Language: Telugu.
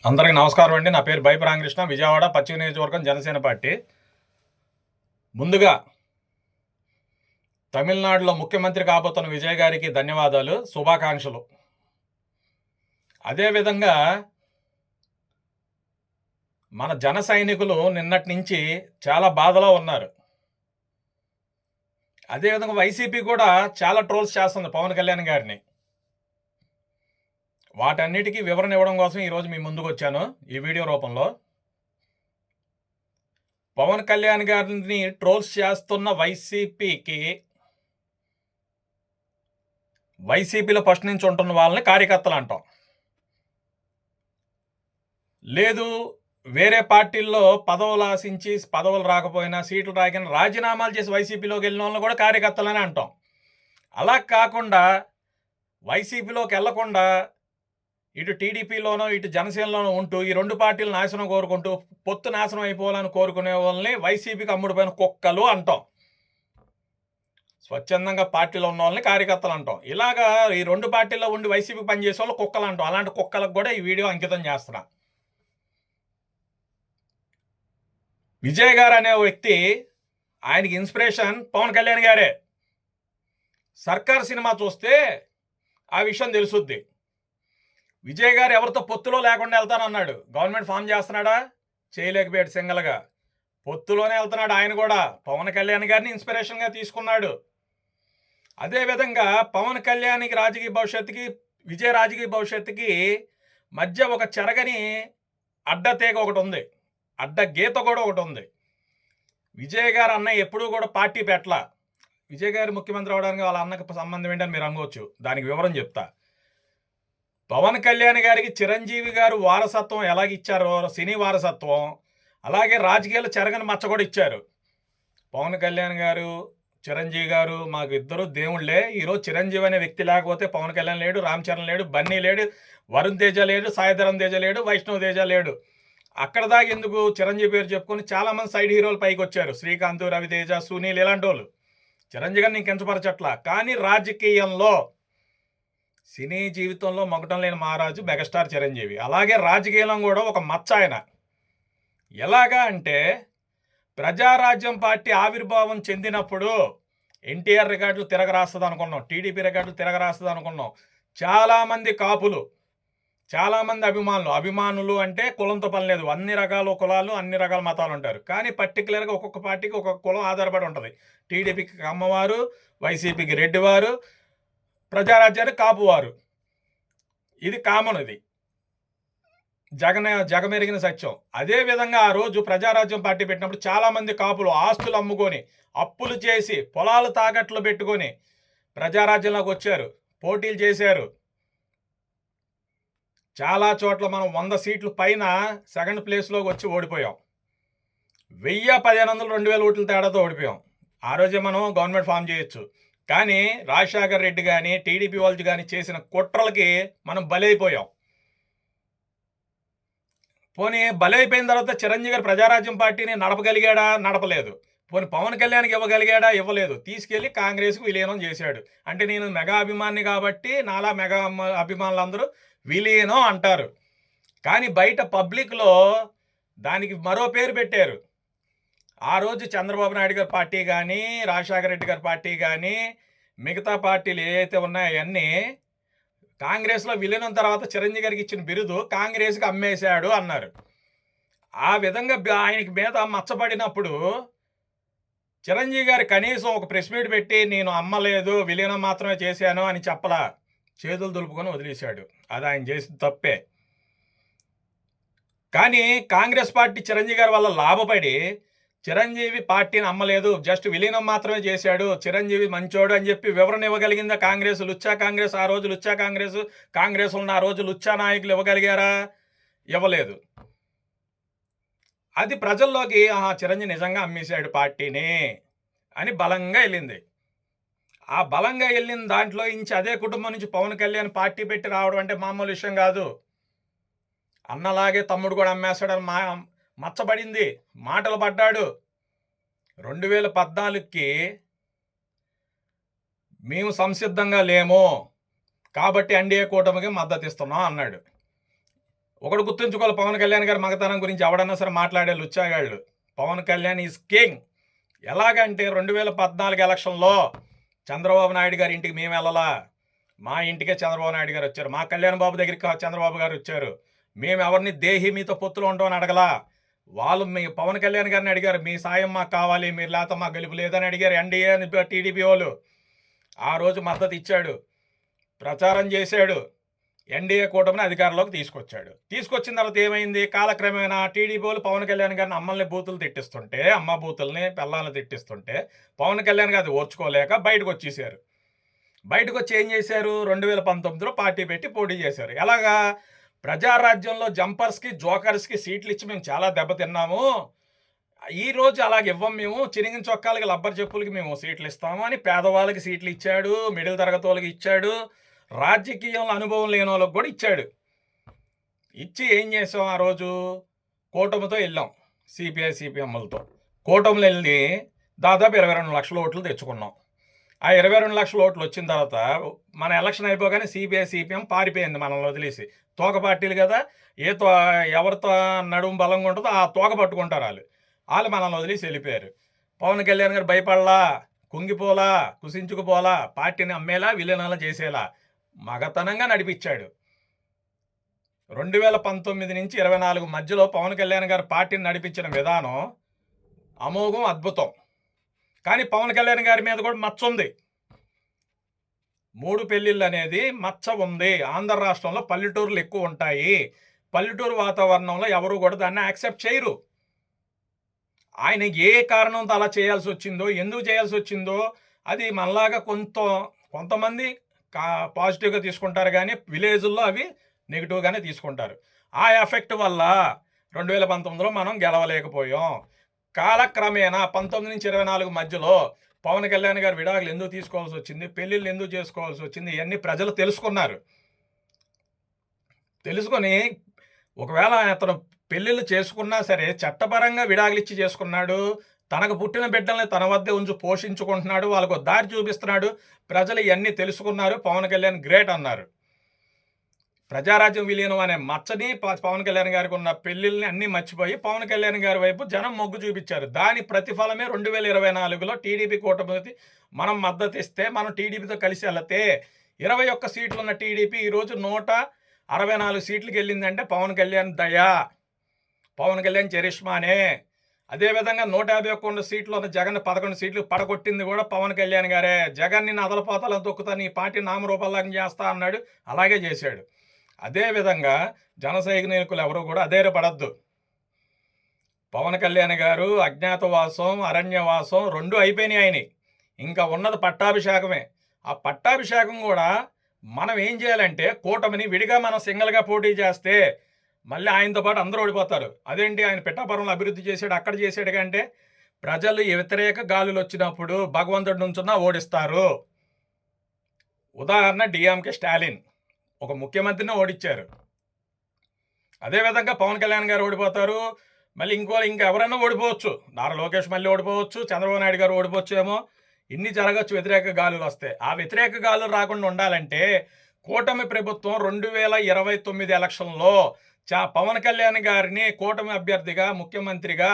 అందరికీ నమస్కారం అండి. నా పేరు బైపు రామకృష్ణ, విజయవాడ పశ్చిమ నియోజకవర్గం జనసేన పార్టీ. ముందుగా తమిళనాడులో ముఖ్యమంత్రి కాబోతున్న విజయ్ గారికి ధన్యవాదాలు, శుభాకాంక్షలు. అదేవిధంగా మన జన సైనికులు నిన్నటి నుంచి చాలా బాధలో ఉన్నారు. అదేవిధంగా వైసీపీ కూడా చాలా ట్రోల్స్ చేస్తుంది పవన్ కళ్యాణ్ గారిని. వాటన్నిటికీ వివరణ ఇవ్వడం కోసం ఈరోజు మీ ముందుకు వచ్చాను ఈ వీడియో రూపంలో. పవన్ కళ్యాణ్ గారిని ట్రోల్స్ చేస్తున్న వైసీపీలో ఫస్ట్ నుంచి ఉంటున్న వాళ్ళని కార్యకర్తలు అంటాం. లేదు వేరే పార్టీల్లో పదవులు ఆశించి పదవులు రాకపోయినా సీట్లు రాకపోయినా రాజీనామాలు చేసి వైసీపీలోకి వెళ్ళిన వాళ్ళని కూడా కార్యకర్తలనే అంటాం. అలా కాకుండా వైసీపీలోకి వెళ్లకుండా ఇటు టీడీపీలోనో ఇటు జనసేనలోనో ఉంటూ ఈ రెండు పార్టీలు నాశనం కోరుకుంటూ పొత్తు నాశనం అయిపోవాలని కోరుకునే వాళ్ళని వైసీపీకి అమ్ముడుపోయిన కుక్కలు అంటాం. స్వచ్ఛందంగా పార్టీలో ఉన్న వాళ్ళని కార్యకర్తలు అంటాం. ఇలాగా ఈ రెండు పార్టీల్లో ఉండి వైసీపీ పనిచేసే వాళ్ళు కుక్కలు అంటాం. అలాంటి కుక్కలకు కూడా ఈ వీడియో అంకితం చేస్తున్నా. విజయ్ గారు అనే వ్యక్తి, ఆయనకి ఇన్స్పిరేషన్ పవన్ కళ్యాణ్ గారే. సర్కార్ సినిమా చూస్తే ఆ విషయం తెలుసుద్ది. విజయ్ గారు ఎవరితో పొత్తులో లేకుండా వెళ్తానన్నాడు. గవర్నమెంట్ ఫామ్ చేస్తున్నాడా? చేయలేకపోయాడు. సింగల్గా పొత్తులోనే వెళ్తున్నాడు. ఆయన కూడా పవన్ కళ్యాణ్ గారిని ఇన్స్పిరేషన్గా తీసుకున్నాడు. అదేవిధంగా పవన్ కళ్యాణ్కి రాజకీయ భవిష్యత్తుకి, విజయ్ రాజకీయ భవిష్యత్తుకి మధ్య ఒక చెరగని అడ్డతీగ ఒకటి ఉంది, అడ్డగీత కూడా ఒకటి ఉంది. విజయ్ గారు అన్నయ్య ఎప్పుడూ కూడా పార్టీ పెట్టల. విజయ్ గారు ముఖ్యమంత్రి అవడానికి వాళ్ళ అన్నకు సంబంధం ఏంటని మీరు అనుకోవచ్చు. దానికి వివరం చెప్తా. పవన్ కళ్యాణ్ గారికి చిరంజీవి గారు వారసత్వం ఎలాగిచ్చారో, సినీ వారసత్వం, అలాగే రాజకీయాలు చెరగని మచ్చ కూడా ఇచ్చారు. పవన్ కళ్యాణ్ గారు, చిరంజీవి గారు మాకు ఇద్దరు దేవుళ్లే. ఈరోజు చిరంజీవి అనే వ్యక్తి లేకపోతే పవన్ కళ్యాణ్ లేడు, రామ్ చరణ్ లేడు, బన్నీ లేడు, వరుణ్ తేజ లేడు, సాయిధరం తేజ లేడు, వైష్ణవ్ తేజ లేడు. అక్కడ దాకా ఎందుకు చిరంజీవి పేరు చెప్పుకొని చాలామంది సైడ్ హీరోలు పైకి వచ్చారు. శ్రీకాంత్, రవితేజ, సునీల్ ఇలాంటి వాళ్ళు. చిరంజీవి గారిని ఇంకెంచపరచట్లా. కానీ రాజకీయంలో, సినీ జీవితంలో మొగటం లేని మహారాజు మెగాస్టార్ చిరంజీవి. అలాగే రాజకీయంలో కూడా ఒక మచ్చ ఆయన. ఎలాగా అంటే ప్రజారాజ్యం పార్టీ ఆవిర్భావం చెందినప్పుడు ఎన్టీఆర్ రికార్డులు తిరగరాస్తుంది అనుకున్నాం, టీడీపీ రికార్డులు తిరగరాస్తుంది అనుకున్నాం. చాలామంది కాపులు, చాలామంది అభిమానులు అంటే కులంతో పని లేదు. అన్ని రకాల కులాలు, అన్ని రకాల మతాలు ఉంటారు. కానీ పర్టికులర్గా ఒక్కొక్క పార్టీకి ఒక్కొక్క కులం ఆధారపడి ఉంటుంది. టీడీపీకి కమ్మవారు, వైసీపీకి రెడ్డివారు, ప్రజారాజ్యానికి కాపువారు. ఇది కామన్, ఇది జగమెరిగిన సత్యం. అదేవిధంగా ఆ రోజు ప్రజారాజ్యం పార్టీ పెట్టినప్పుడు చాలామంది కాపులు ఆస్తులు అమ్ముకొని, అప్పులు చేసి, పొలాలు తాకట్లు పెట్టుకొని ప్రజారాజ్యంలోకి వచ్చారు, పోటీలు చేశారు. చాలా చోట్ల మనం 100 సీట్లు పైన సెకండ్ ప్లేస్లోకి వచ్చి ఓడిపోయాం. 1000, 1500, 2000 ఓట్ల తేడాతో ఓడిపోయాం. ఆ రోజే మనం గవర్నమెంట్ ఫామ్ చేయొచ్చు. కానీ రాజశేఖర్ రెడ్డి కానీ టీడీపీ వాళ్ళు కానీ చేసిన కుట్రలకి మనం బలైపోయాం. పోనీ బలైపోయిన తర్వాత చిరంజీవి గారు ప్రజారాజ్యం పార్టీని నడపగలిగాడా? నడపలేదు. పోనీ పవన్ కళ్యాణ్కి ఇవ్వగలిగాడా? ఇవ్వలేదు. తీసుకెళ్ళి కాంగ్రెస్కు విలీనం చేశాడు. అంటే నేను మెగా అభిమాని కాబట్టి నాలా మెగా అభిమానులందరూ విలీనం అంటారు. కానీ బయట పబ్లిక్లో దానికి మరో పేరు పెట్టారు. ఆ రోజు చంద్రబాబు నాయుడు గారి పార్టీ కానీ, రాజశేఖర రెడ్డి గారి పార్టీ కానీ, మిగతా పార్టీలు ఏవైతే ఉన్నాయో అవన్నీ కాంగ్రెస్లో విలీనం తర్వాత చిరంజీవి గారికి ఇచ్చిన బిరుదు కాంగ్రెస్కి అమ్మేశాడు అన్నారు. ఆ విధంగా ఆయనకి మీద మచ్చబడినప్పుడు చిరంజీవి గారు కనీసం ఒక ప్రెస్ మీట్ పెట్టి నేను అమ్మలేదు, విలీనం మాత్రమే చేశాను అని చెప్పలా. చేతులు దులుపుకొని వదిలేశాడు. అది ఆయన చేసిన తప్పే. కానీ కాంగ్రెస్ పార్టీ చిరంజీవి గారి వల్ల లాభపడి చిరంజీవి పార్టీని అమ్మలేదు, జస్ట్ విలీనం మాత్రమే చేశాడు, చిరంజీవి మంచోడు అని చెప్పి వివరణ ఇవ్వగలిగిందా కాంగ్రెస్? లుచ్చా కాంగ్రెస్, ఆ రోజు లుచ్చా కాంగ్రెస్ ఉన్న ఆ రోజు లుచ్చా నాయకులు ఇవ్వగలిగారా? ఇవ్వలేదు. అది ప్రజల్లోకి చిరంజీవి నిజంగా అమ్మేశాడు పార్టీని అని బలంగా వెళ్ళింది. ఆ బలంగా వెళ్ళిన దాంట్లో నుంచి అదే కుటుంబం నుంచి పవన్ కళ్యాణ్ పార్టీ పెట్టి రావడం అంటే మామూలు విషయం కాదు. అన్నలాగే తమ్ముడు కూడా అమ్మేస్తాడని మచ్చబడింది, మాటలు పడ్డాడు. 2014కి మేము సంసిద్ధంగా లేము కాబట్టి ఎన్డీఏ కూటమికి మద్దతు ఇస్తున్నాం అన్నాడు. ఒకడు గుర్తుంచుకోవాలి, పవన్ కళ్యాణ్ గారి మగతనం గురించి ఎవడన్నా సరే మాట్లాడే లుచ్చాగాళ్ళు. Pawan Kalyan is king. ఎలాగంటే 2014 ఎలక్షన్లో చంద్రబాబు నాయుడు గారి ఇంటికి మేము వెళ్ళలా, మా ఇంటికే చంద్రబాబు నాయుడు గారు వచ్చారు. మా కళ్యాణ్ బాబు దగ్గరికి చంద్రబాబు గారు వచ్చారు. మేము ఎవరిని దేహి మీతో పొత్తులు ఉండమని అడగలా. వాళ్ళు మీ పవన్ కళ్యాణ్ గారిని అడిగారు, మీ సాయం మాకు కావాలి, మీరు లేకపోతే మాకు గెలుపు లేదని అడిగారు. ఎన్డీఏ టీడీపీ వాళ్ళు ఆ రోజు మద్దతు ఇచ్చాడు, ప్రచారం చేశాడు, ఎన్డీఏ కూటమిని అధికారంలోకి తీసుకొచ్చాడు. తీసుకొచ్చిన తర్వాత ఏమైంది, కాలక్రమేణా టీడీపీ వాళ్ళు పవన్ కళ్యాణ్ గారిని అమ్మల్ని బూతులు తిట్టిస్తుంటే, అమ్మ బూతుల్ని పిల్లల్ని తిట్టిస్తుంటే పవన్ కళ్యాణ్ గారు ఓర్చుకోలేక బయటకు వచ్చేసారు. బయటకు వచ్చి ఏం చేశారు, 2019లో పార్టీ పెట్టి పోటీ చేశారు. ఎలాగా, ప్రజారాజ్యంలో జంపర్స్కి జోకర్స్కి సీట్లు ఇచ్చి మేము చాలా దెబ్బతిన్నాము, ఈరోజు అలాగ ఇవ్వం, మేము చిరిగిన చొక్కాలకి లబ్బర్ చెప్పులకి మేము సీట్లు ఇస్తాము అని పేదవాళ్ళకి సీట్లు ఇచ్చాడు, మిడిల్ తరగతి వాళ్ళకి ఇచ్చాడు, రాజకీయంలో అనుభవం లేని వాళ్ళకి కూడా ఇచ్చాడు. ఇచ్చి ఏం చేసాం, ఆ రోజు కూటమితో వెళ్ళాం, సిపిఐ సిపిఎంలతో కూటమిలో వెళ్ళి దాదాపు 22 లక్షల ఓట్లు తెచ్చుకున్నాం. ఆ 22 లక్షల ఓట్లు వచ్చిన తర్వాత మన ఎలక్షన్ అయిపోగానే సిపిఐ సిపిఎం పారిపోయింది మనల్ని వదిలేసి. తోక పార్టీలు కదా, ఎవరితో నడుము బలంగా ఉంటుందో ఆ తోక పట్టుకుంటారు వాళ్ళు మనల్ని వదిలేసి వెళ్ళిపోయారు. పవన్ కళ్యాణ్ గారు భయపడలా, కుంగిపోలా, కుసించుకుపోలా, పార్టీని అమ్మేలా విలీనాలా చేసేలా మగతనంగా నడిపించాడు. 2019 నుంచి 24 మధ్యలో పవన్ కళ్యాణ్ గారు పార్టీని నడిపించిన విధానం అమోఘం, అద్భుతం. కానీ పవన్ కళ్యాణ్ గారి మీద కూడా మచ్చ ఉంది. 3 పెళ్ళిళ్ళు అనేది మచ్చ ఉంది. ఆంధ్ర రాష్ట్రంలో పల్లెటూరులు ఎక్కువ ఉంటాయి, పల్లెటూరు వాతావరణంలో ఎవరు కూడా దాన్ని యాక్సెప్ట్ చేయరు. ఆయన ఏ కారణంతో అలా చేయాల్సి వచ్చిందో, ఎందుకు చేయాల్సి వచ్చిందో అది మనలాగా కొంతమంది పాజిటివ్గా తీసుకుంటారు, కానీ విలేజ్ల్లో అవి నెగిటివ్గానే తీసుకుంటారు. ఆ ఎఫెక్ట్ వల్ల 2019లో మనం గెలవలేకపోయాం. కాలక్రమేణా 19 నుంచి 24 మధ్యలో పవన్ కళ్యాణ్ గారు విడాకులు ఎందుకు తీసుకోవాల్సి వచ్చింది, పెళ్ళిళ్ళు ఎందుకు చేసుకోవాల్సి వచ్చింది, ఇవన్నీ ప్రజలు తెలుసుకున్నారు. తెలుసుకొని ఒకవేళ అతను పెళ్ళిళ్ళు చేసుకున్నా సరే చట్టపరంగా విడాకులు ఇచ్చి చేసుకున్నాడు, తనకు పుట్టిన బిడ్డల్ని తన వద్దే ఉంచి పోషించుకుంటున్నాడు, వాళ్ళకు దారి చూపిస్తున్నాడు. ప్రజలు ఇవన్నీ తెలుసుకున్నారు, పవన్ కళ్యాణ్ గ్రేట్ అన్నారు. ప్రజారాజ్యం విలీనం అనే మచ్చని, పవన్ కళ్యాణ్ గారికి ఉన్న పెళ్ళిళ్ళని అన్నీ మర్చిపోయి పవన్ కళ్యాణ్ గారి వైపు జనం మొగ్గు చూపించారు. దాని ప్రతిఫలమే 2024లో టీడీపీ కూటమికి మనం మద్దతు ఇస్తే, మనం టీడీపీతో కలిసి వెళితే 21 సీట్లు ఉన్న టీడీపీ ఈరోజు 164 సీట్లకి వెళ్ళిందంటే పవన్ కళ్యాణ్ దయా, పవన్ కళ్యాణ్ చరిష్మానే. అదేవిధంగా 151 సీట్లు ఉన్న జగన్ 11 సీట్లు పడగొట్టింది కూడా పవన్ కళ్యాణ్ గారే. జగన్ని అదలపోతలను తొక్కుతాను, ఈ పార్టీ నామరూపాలను చేస్తా అన్నాడు, అలాగే చేశాడు. అదేవిధంగా జన సైనికులు ఎవరు కూడా అధైర్యపడద్దు. పవన్ కళ్యాణ్ గారు అజ్ఞాతవాసం, అరణ్యవాసం 2 అయిపోయినాయి ఆయన. ఇంకా ఉన్నది పట్టాభిషేకమే. ఆ పట్టాభిషేకం కూడా మనం ఏం చేయాలంటే, కూటమిని విడిగా మనం సింగిల్గా పోటీ చేస్తే మళ్ళీ ఆయనతో పాటు అందరూ ఓడిపోతారు. అదేంటి, ఆయన పిఠాపురంలో అభివృద్ధి చేశాడు, అక్కడ చేశాడు కంటే ప్రజలు వ్యతిరేక గాలులు వచ్చినప్పుడు భగవంతుడి నుంచున్నా ఓడిస్తారు. ఉదాహరణ డిఎంకే స్టాలిన్ ఒక ముఖ్యమంత్రిని ఓడించారు. అదేవిధంగా పవన్ కళ్యాణ్ గారు ఓడిపోతారు, మళ్ళీ ఇంకా ఎవరైనా ఓడిపోవచ్చు. నారా లోకేష్ మళ్ళీ ఓడిపోవచ్చు, చంద్రబాబు నాయుడు గారు ఓడిపోవచ్చు ఏమో, ఇన్ని జరగచ్చు. వ్యతిరేక గాలులు వస్తాయి. ఆ వ్యతిరేక గాలులు రాకుండా ఉండాలంటే కూటమి ప్రభుత్వం 2029 ఎలక్షన్లో పవన్ కళ్యాణ్ గారిని కూటమి అభ్యర్థిగా, ముఖ్యమంత్రిగా